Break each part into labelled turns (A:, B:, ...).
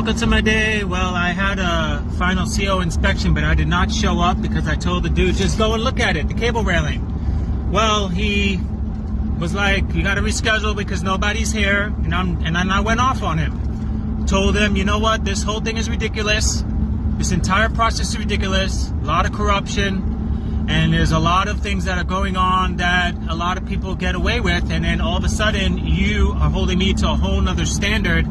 A: Welcome to my day. Well, I had a final CO inspection, but I did not show up because I told the dude, just go and look at it, the cable railing. Well, he was like, you got to reschedule because nobody's here. And then I went off on him. Told him, you know what, this whole thing is ridiculous. This entire process is ridiculous. A lot of corruption. And there's a lot of things that are going on that a lot of people get away with. And then all of a sudden, you are holding me to a whole nother standard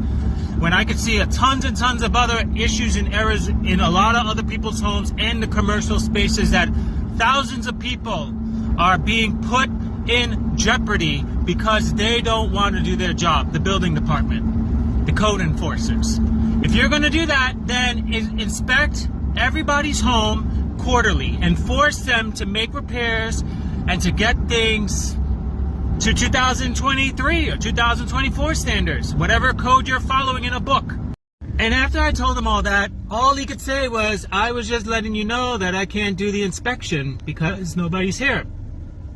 A: when I could see tons and tons of other issues and errors in a lot of other people's homes and the commercial spaces that thousands of people are being put in jeopardy because they don't want to do their job, the building department, the code enforcers. If you're going to do that, then inspect everybody's home quarterly and force them to make repairs and to get things to 2023 or 2024 standards, whatever code you're following in a book. And after I told him all that, all he could say was, I was just letting you know that I can't do the inspection because nobody's here.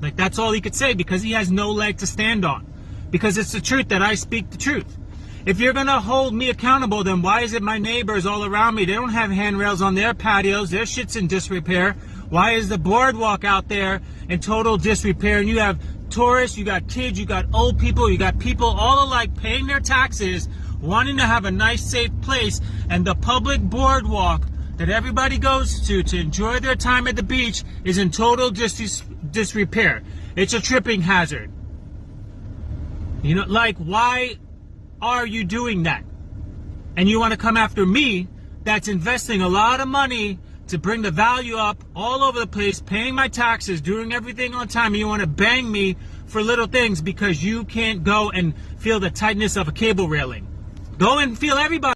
A: Like, that's all he could say, because he has no leg to stand on. Because it's the truth that I speak the truth. If you're going to hold me accountable, then why is it my neighbors all around me, they don't have handrails on their patios, their shit's in disrepair? Why is the boardwalk out there in total disrepair? And you have tourists, you got kids, you got old people, you got people all alike paying their taxes, wanting to have a nice, safe place, and the public boardwalk that everybody goes to enjoy their time at the beach is in total disrepair. It's a tripping hazard. You know, like, why are you doing that? And you want to come after me that's investing a lot of money to bring the value up all over the place, paying my taxes, doing everything on time, and you want to bang me for little things because you can't go and feel the tightness of a cable railing. Go and feel everybody.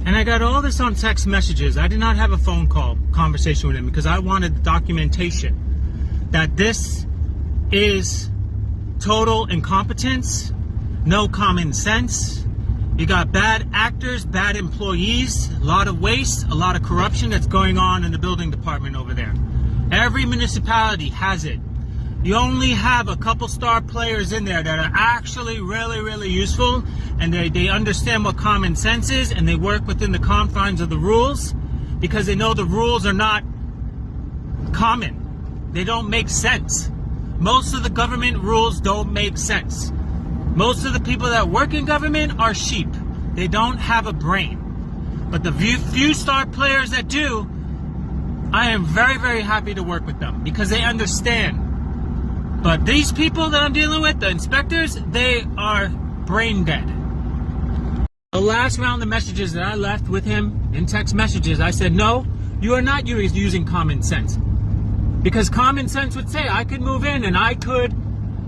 A: And I got all this on text messages. I did not have a phone call conversation with him because I wanted documentation that this is total incompetence, no common sense. You got bad actors, bad employees, a lot of waste, a lot of corruption that's going on in the building department over there. Every municipality has it. You only have a couple star players in there that are actually really, really useful, and they understand what common sense is, and they work within the confines of the rules because they know the rules are not common. They don't make sense. Most of the government rules don't make sense. Most of the people that work in government are sheep. They don't have a brain. But the few star players that do, I am very, very happy to work with them because they understand. But these people that I'm dealing with, the inspectors, they are brain dead. The last round of messages that I left with him in text messages, I said, no, you are not using common sense. Because common sense would say I could move in and I could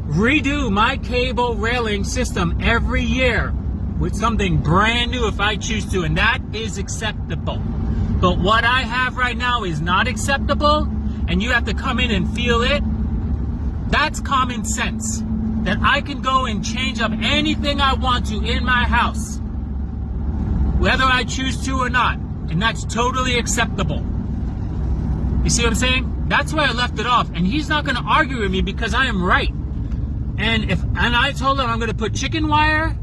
A: redo my cable railing system every year with something brand new if I choose to, and that is acceptable. But what I have right now is not acceptable, and you have to come in and feel it. That's common sense. That I can go and change up anything I want to in my house, whether I choose to or not, and that's totally acceptable. You see what I'm saying? That's why I left it off, and he's not going to argue with me because I am right. And I told him I'm going to put chicken wire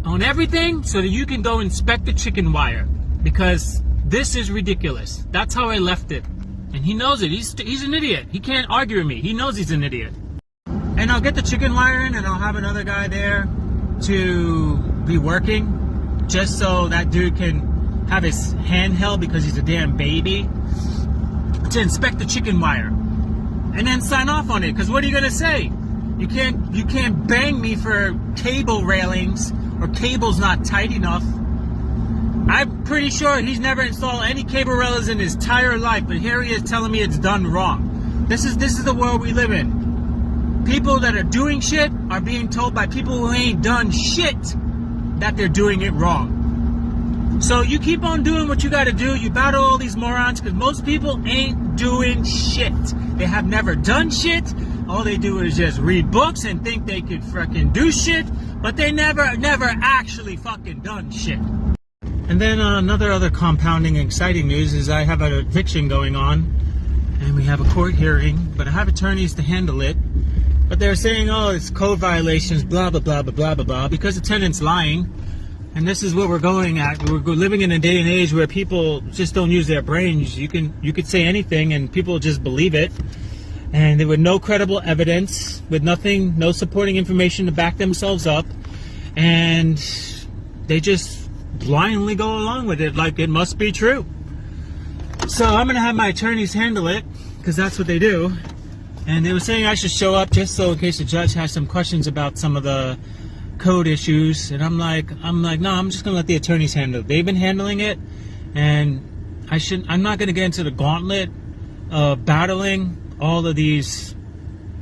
A: on everything so that you can go inspect the chicken wire, because this is ridiculous. That's how I left it. And he knows it. He's an idiot. He can't argue with me. He knows he's an idiot. And I'll get the chicken wire in, and I'll have another guy there to be working just so that dude can have his hand held because he's a damn baby to inspect the chicken wire and then sign off on it. Because what are you going to say? You can't bang me for cable railings or cables not tight enough. I'm pretty sure he's never installed any cable railings in his entire life, but here he is telling me it's done wrong. This is the world we live in. People that are doing shit are being told by people who ain't done shit that they're doing it wrong. So you keep on doing what you got to do. You battle all these morons because most people ain't doing shit. They have never done shit. All they do is just read books and think they could freaking do shit, but they never actually fucking done shit. And then other compounding exciting news is I have an eviction going on, and we have a court hearing, but I have attorneys to handle it. But they're saying, oh, it's code violations, blah, blah, blah, blah, blah, blah, blah, because the tenant's lying. And this is what we're going at. We're living in a day and age where people just don't use their brains. You could say anything and people just believe it. And there were no credible evidence, with nothing, no supporting information to back themselves up. And they just blindly go along with it like it must be true. So I'm going to have my attorneys handle it, because that's what they do. And they were saying I should show up just so in case the judge has some questions about some of the code issues. And I'm like, no, I'm just going to let the attorneys handle it. They've been handling it, and I'm not going to get into the gauntlet of battling all of these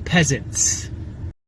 A: peasants.